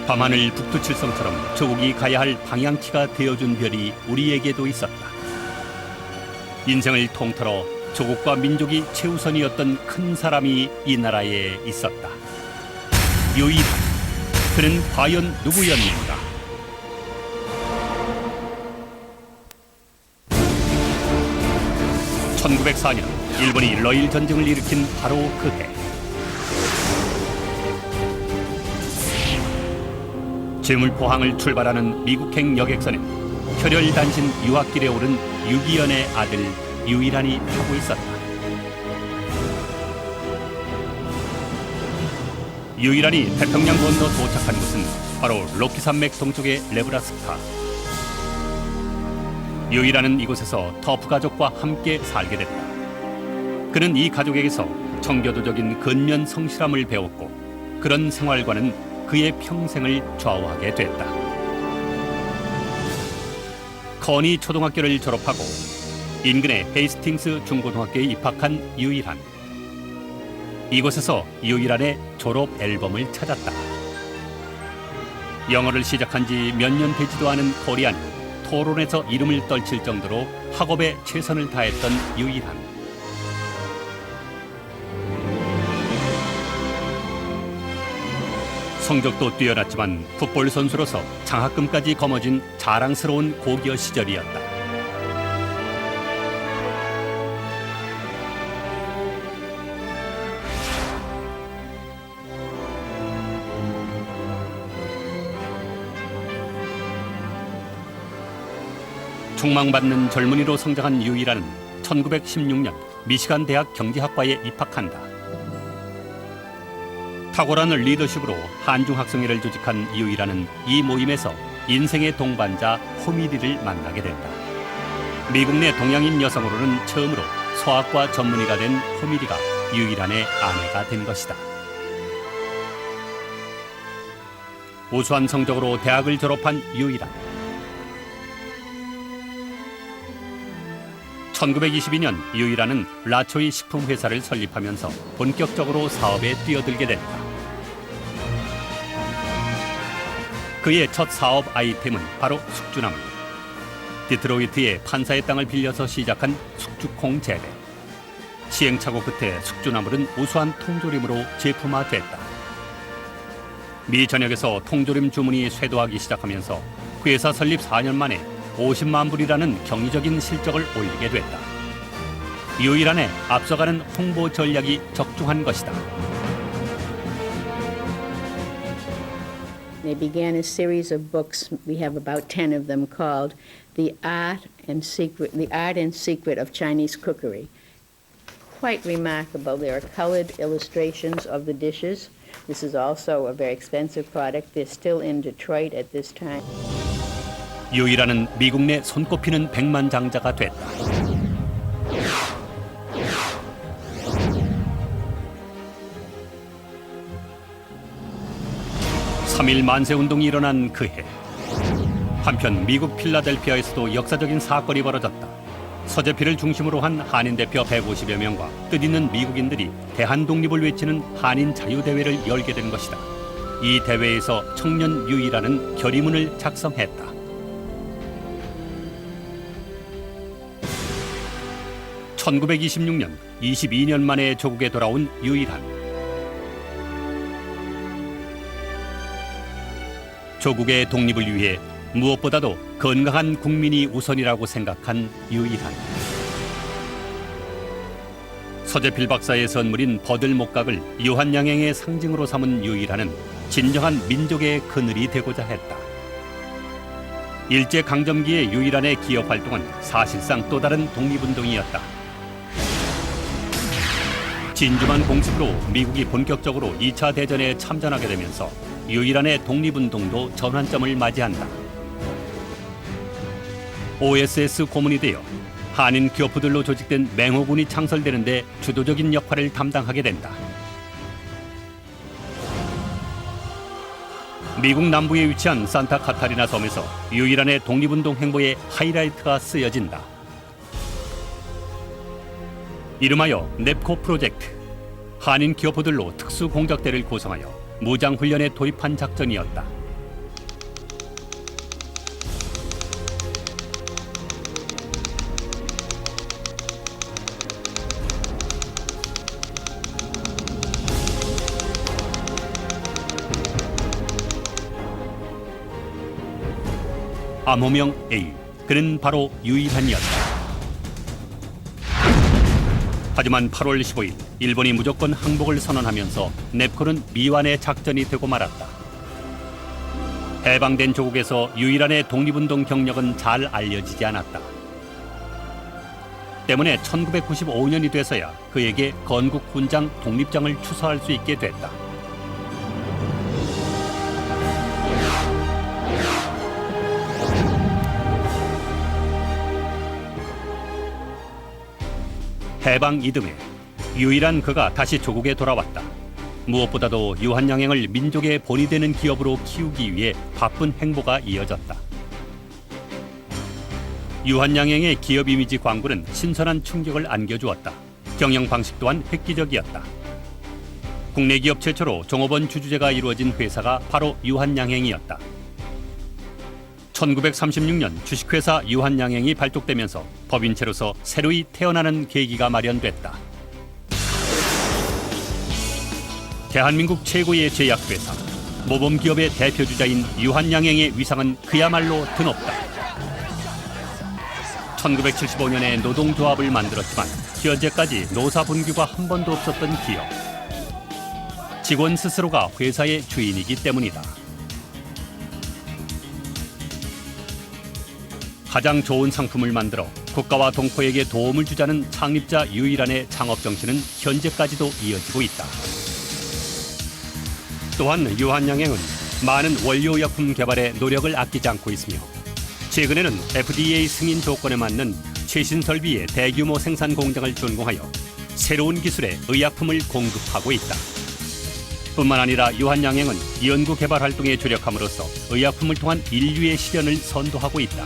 밤하늘 북두칠성처럼 조국이 가야 할 방향키가 되어준 별이 우리에게도 있었다. 인생을 통틀어 조국과 민족이 최우선이었던 큰 사람이 이 나라에 있었다. 유일한 그는 과연 누구였는가? (1904년) 일본이 러일 전쟁을 일으킨 바로 그해, 제물포항을 출발하는 미국행 여객선엔 혈혈단신 유학길에 오른 유기연의 아들 유일한이 타고 있었다. 유일한이 태평양 건너 도착한 곳은 바로 로키산맥 동쪽의 네브라스카. 유일한은 이곳에서 터프 가족과 함께 살게 됐다. 그는 이 가족에게서 청교도적인 근면 성실함을 배웠고, 그런 생활과는 그의 평생을 좌우하게 됐다. 커니 초등학교를 졸업하고 인근의 헤이스팅스 중고등학교에 입학한 유일한. 이곳에서 유일한의 졸업 앨범을 찾았다. 영어를 시작한 지 몇 년 되지도 않은 코리안이 토론에서 이름을 떨칠 정도로 학업에 최선을 다했던 유일한. 성적도 뛰어났지만 풋볼 선수로서 장학금까지 거머쥔 자랑스러운 고교 시절이었다. 촉망받는 젊은이로 성장한 유일한은 1916년 미시간 대학 경제학과에 입학한다. 탁월한 리더십으로 한중학생회를 조직한 유일한은 이 모임에서 인생의 동반자 호미리를 만나게 된다. 미국 내 동양인 여성으로는 처음으로 서학과 전문의가 된 호미리가 유일한의 아내가 된 것이다. 우수한 성적으로 대학을 졸업한 유일한. 1922년 유일한은 라초이 식품회사를 설립하면서 본격적으로 사업에 뛰어들게 된다. 그의 첫 사업 아이템은 바로 숙주나물. 디트로이트의 판사의 땅을 빌려서 시작한 숙주콩 재배. 시행착오 끝에 숙주나물은 우수한 통조림으로 제품화됐다. 미 전역에서 통조림 주문이 쇄도하기 시작하면서 회사 설립 4년 만에 50만 불이라는 경이적인 실적을 올리게 됐다. 유일한의 앞서가는 홍보 전략이 적중한 것이다. They began a series of books. We have about 10 of them called The Art and Secret of Chinese Cookery. Quite remarkable. There are colored illustrations of the dishes. This is also a very expensive product. They're still in Detroit at this time. 유일한은 미국 내 손꼽히는 백만장자가 됐다. (3.1 만세운동이 일어난 그해) 한편 미국 필라델피아에서도 역사적인 사건이 벌어졌다. 서재필을 중심으로 한 한인 대표 150여 명과 뜻있는 미국인들이 대한 독립을 외치는 한인 자유대회를 열게 된 것이다. 이 대회에서 청년 유일한은 결의문을 작성했다. (1926년) 22년 만에 조국에 돌아온 유일한. 조국의 독립을 위해 무엇보다도 건강한 국민이 우선이라고 생각한 유일한. 서재필 박사의 선물인 버들 목각을 유한양행의 상징으로 삼은 유일한은 진정한 민족의 그늘이 되고자 했다. 일제강점기의 유일한의 기업 활동은 사실상 또 다른 독립운동이었다. 진주만 공습으로 미국이 본격적으로 2차 대전에 참전하게 되면서 유일한의 독립운동도 전환점을 맞이한다. OSS 고문이 되어 한인 교포들로 조직된 맹호군이 창설되는 데 주도적인 역할을 담당하게 된다. 미국 남부에 위치한 산타 카타리나 섬에서 유일한의 독립운동 행보의 하이라이트가 쓰여진다. 이름하여 넵코 프로젝트. 한인 교포들로 특수 공작대를 구성하여 무장훈련에 돌입한 작전이었다. 암호명 A. 그는 바로 유일한이었다. 하지만 8월 15일 일본이 무조건 항복을 선언하면서 넵콘은 미완의 작전이 되고 말았다. 해방된 조국에서 유일한의 독립운동 경력은 잘 알려지지 않았다. 때문에 1995년이 돼서야 그에게 건국 훈장 독립장을 추서할 수 있게 됐다. 해방 이듬해 유일한 그가 다시 조국에 돌아왔다. 무엇보다도 유한양행을 민족의 본이 되는 기업으로 키우기 위해 바쁜 행보가 이어졌다. 유한양행의 기업 이미지 광고는 신선한 충격을 안겨주었다. 경영 방식 또한 획기적이었다. 국내 기업 최초로 종업원 주주제가 이루어진 회사가 바로 유한양행이었다. 1936년 주식회사 유한양행이 발족되면서 법인체로서 새로이 태어나는 계기가 마련됐다. 대한민국 최고의 제약회사, 모범기업의 대표주자인 유한양행의 위상은 그야말로 드높다. 1975년에 노동조합을 만들었지만 현재까지 노사 분규가 한 번도 없었던 기업. 직원 스스로가 회사의 주인이기 때문이다. 가장 좋은 상품을 만들어 국가와 동포에게 도움을 주자는 창립자 유일한의 창업 정신은 현재까지도 이어지고 있다. 또한 유한양행은 많은 원료의약품 개발에 노력을 아끼지 않고 있으며 최근에는 FDA 승인 조건에 맞는 최신 설비의 대규모 생산 공장을 준공하여 새로운 기술의 의약품을 공급하고 있다. 뿐만 아니라 유한양행은 연구 개발 활동에 주력함으로써 의약품을 통한 인류의 실현을 선도하고 있다.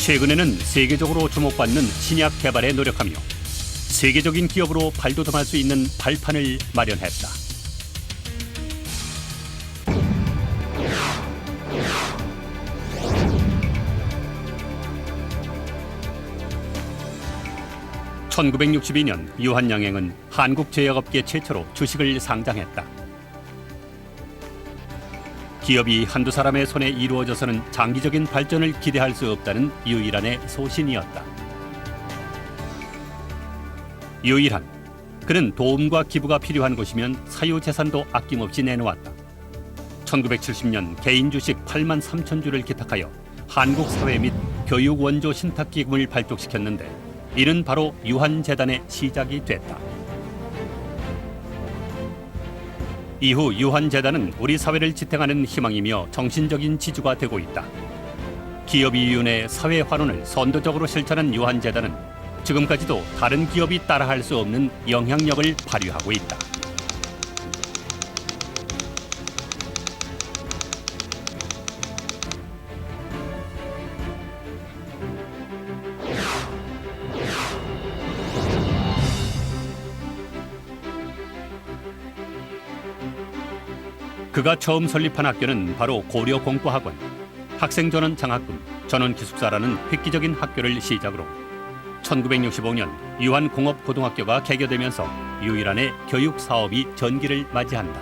최근에는 세계적으로 주목받는 신약 개발에 노력하며 세계적인 기업으로 발돋움할 수 있는 발판을 마련했다. (1962년) 유한양행은 한국제약업계 최초로 주식을 상장했다. 기업이 한두 사람의 손에 이루어져서는 장기적인 발전을 기대할 수 없다는 유일한의 소신이었다. 유일한, 그는 도움과 기부가 필요한 곳이면 사유재산도 아낌없이 내놓았다. 1970년 개인 주식 8만 3천 주를 기탁하여 한국사회 및 교육원조 신탁기금을 발족시켰는데 이는 바로 유한재단의 시작이 됐다. 이후 유한재단은 우리 사회를 지탱하는 희망이며 정신적인 지주가 되고 있다. 기업이윤의 사회 환원을 선도적으로 실천한 유한재단은 지금까지도 다른 기업이 따라할 수 없는 영향력을 발휘하고 있다. 그가 처음 설립한 학교는 바로 고려 공과학원, 학생 전원 장학금, 전원 기숙사라는 획기적인 학교를 시작으로 1965년 유한공업고등학교가 개교되면서 유일한의 교육 사업이 전기를 맞이한다.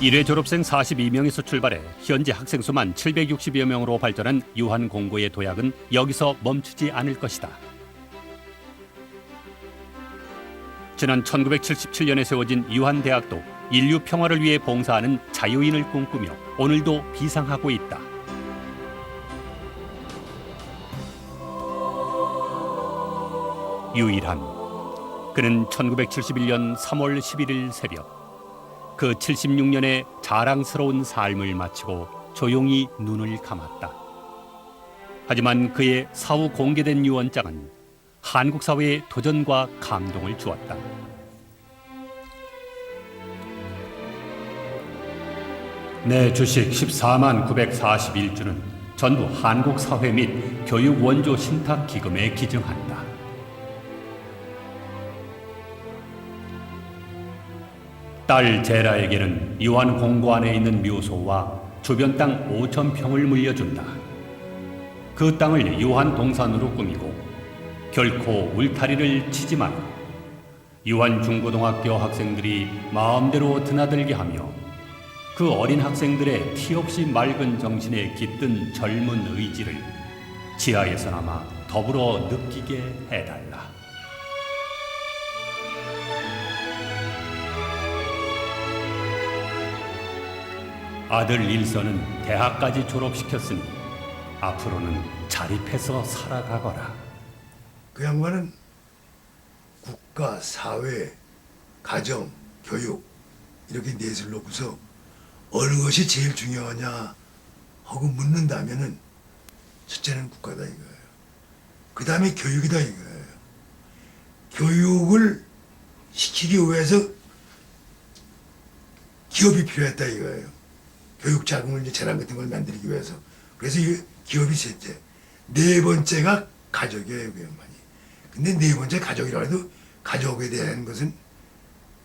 1회 졸업생 42명에서 출발해 현재 학생 수만 760여 명으로 발전한 유한공고의 도약은 여기서 멈추지 않을 것이다. 지난 1977년에 세워진 유한대학도 인류 평화를 위해 봉사하는 자유인을 꿈꾸며 오늘도 비상하고 있다. 유일한, 그는 1971년 3월 11일 새벽 그 76년의 자랑스러운 삶을 마치고 조용히 눈을 감았다. 하지만 그의 사후 공개된 유언장은 한국 사회의 도전과 감동을 주었다. 내 주식 14만 941주는 전부 한국 사회 및 교육 원조 신탁 기금에 기증한다. 딸 제라에게는 유한 공고 안에 있는 묘소와 주변 땅 5,000평을 물려준다. 그 땅을 유한 동산으로 꾸미고 결코 울타리를 치지 말고 유한 중고등학교 학생들이 마음대로 드나들게 하며 그 어린 학생들의 티 없이 맑은 정신에 깃든 젊은 의지를 지하에서나마 더불어 느끼게 해달라. 아들 일선은 대학까지 졸업시켰으니 앞으로는 자립해서 살아가거라. 그 양반은 국가, 사회, 가정, 교육 이렇게 넷을 놓고서 어느 것이 제일 중요하냐 하고 묻는다면은 첫째는 국가다 이거예요. 그 다음에 교육이다 이거예요. 교육을 시키기 위해서 기업이 필요했다 이거예요. 교육 자금을 이제 재단 같은 걸 만들기 위해서. 그래서 이 기업이 셋째. 네 번째가 가족이에요, 그 양반이. 근데 네 번째 가족이라 해도 가족에 대한 것은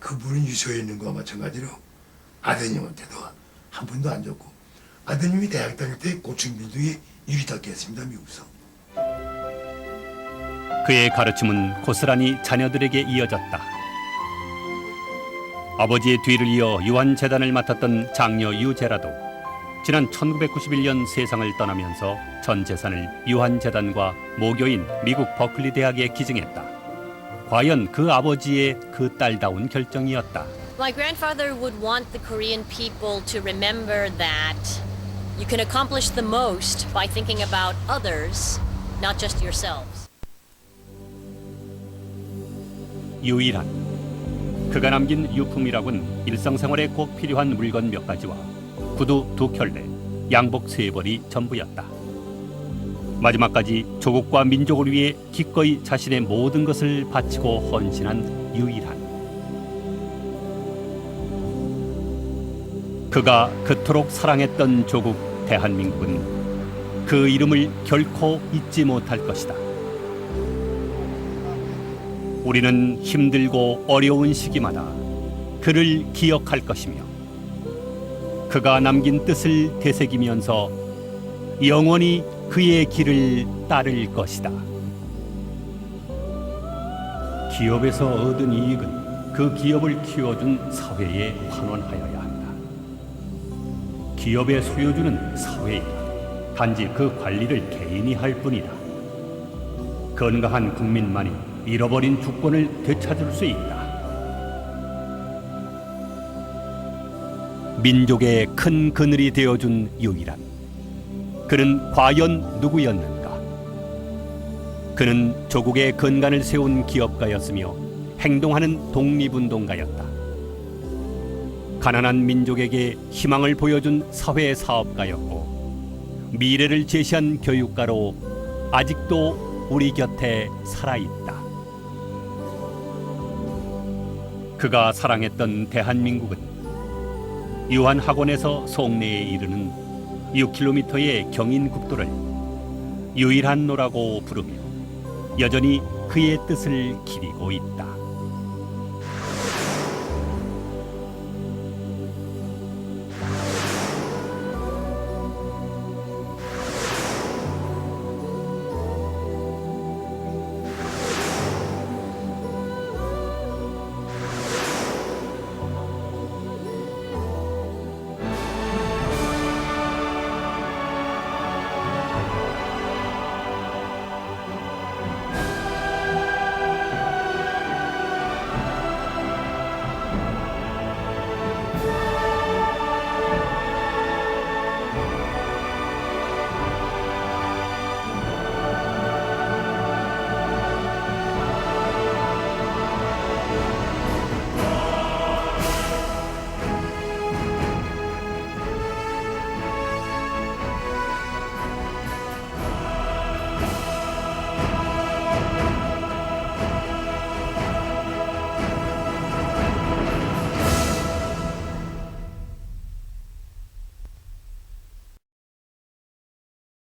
그분이 유서에 있는 거와 마찬가지로 아드님한테도 한 번도 안 줬고, 아드님이 대학 다닐 때 고충민족이 유리닦기했습니다, 미국서. 그의 가르침은 고스란히 자녀들에게 이어졌다. 아버지의 뒤를 이어 유한재단을 맡았던 장녀 유제라도 지난 1991년 세상을 떠나면서 전 재산을 유한재단과 모교인 미국 버클리 대학에 기증했다. 과연 그 아버지의 그 딸다운 결정이었다. My grandfather would want the Korean people to remember that you can accomplish the most by thinking about others, not just yourselves. 유일한 그가 남긴 유품이라곤 일상생활에 꼭 필요한 물건 몇 가지와 구두 2켤레, 양복 3벌이 전부였다. 마지막까지 조국과 민족을 위해 기꺼이 자신의 모든 것을 바치고 헌신한 유일한. 그가 그토록 사랑했던 조국 대한민국은 그 이름을 결코 잊지 못할 것이다. 우리는 힘들고 어려운 시기마다 그를 기억할 것이며 그가 남긴 뜻을 되새기면서 영원히 그의 길을 따를 것이다. 기업에서 얻은 이익은 그 기업을 키워준 사회에 환원하여야 한다. 기업의 소유주는 사회이다. 단지 그 관리를 개인이 할 뿐이다. 건강한 국민만이 잃어버린 주권을 되찾을 수 있다. 민족의 큰 그늘이 되어준 유일한. 그는 과연 누구였는가? 그는 조국의 근간을 세운 기업가였으며 행동하는 독립운동가였다. 가난한 민족에게 희망을 보여준 사회사업가였고 미래를 제시한 교육가로 아직도 우리 곁에 살아있다. 그가 사랑했던 대한민국은 유한학원에서 송내에 이르는 6km의 경인국도를 유일한 노라고 부르며 여전히 그의 뜻을 기리고 있다.